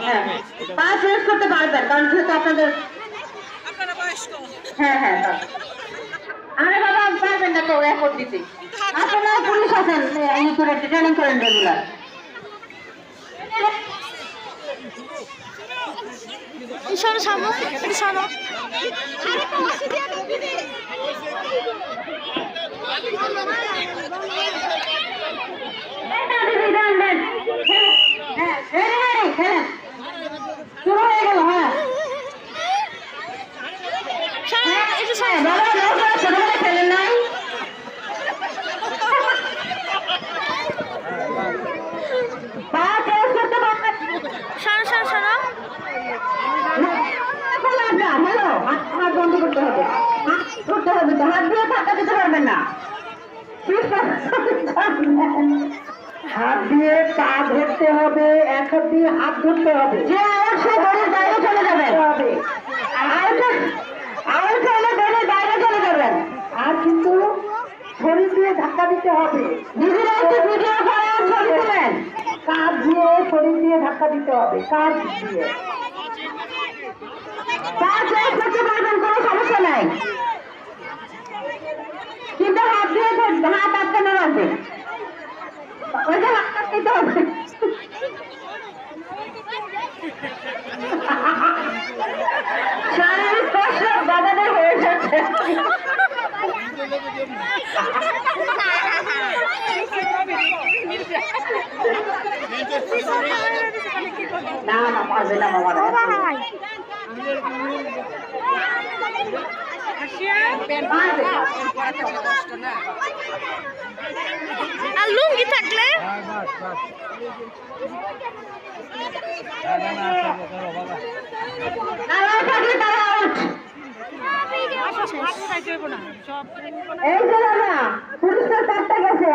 হ্যাঁ, পা চেঞ্জ করতে পারবেন, কারণ যেহেতু আপনাদের হ্যাঁ হ্যাঁ আরে বাবা পারবেন না তো রেকর্ড দিতে। আপনারা পুলিশ আছেন, এই করে ট্রেনিং করেন রেগুলার। শোনো সামনে শোনো শুরু হয়ে গেল। হ্যাঁ খেলেন নাই পা চেঞ্জ করতে পারবেন। শোনো শোনো শোনো হাত বন্ধ করতে হবে, হাত ধরতে হবে তো, হাত দিয়ে ধাক্কা দিতে পারবেন না। হাত দিয়ে পা ধরতে হবে, এক হাত দিয়ে হাত ধরতে হবে, যে আওয়াজ সে দড়ির বাইরে চলে যাবেন, আওয়াজ হলে দড়ির বাইরে চলে যাবেন। আর কিন্তু শরীর দিয়ে ধাক্কা দিতে হবে, নিজেরা একটু ভিডিও করেন, ছবি তুলেন, কাঁধ দিয়ে শরীর দিয়ে ধাক্কা দিতে হবে, কাঁধ দিয়ে পা চেঞ্জ করতে পারবেন, কোনো সমস্যা নাই, কিন্তু হাত দিয়ে হাত আটকানো রাখবে, ওই যে হাত আটকাতে হবে। শারীরিক কষ্ট বাধাদের হয়ে যাচ্ছে। না না পারবে না বাবা, আর লুঙ্গি থাকলে এই যে না পুলিশের কাটতে গেছে।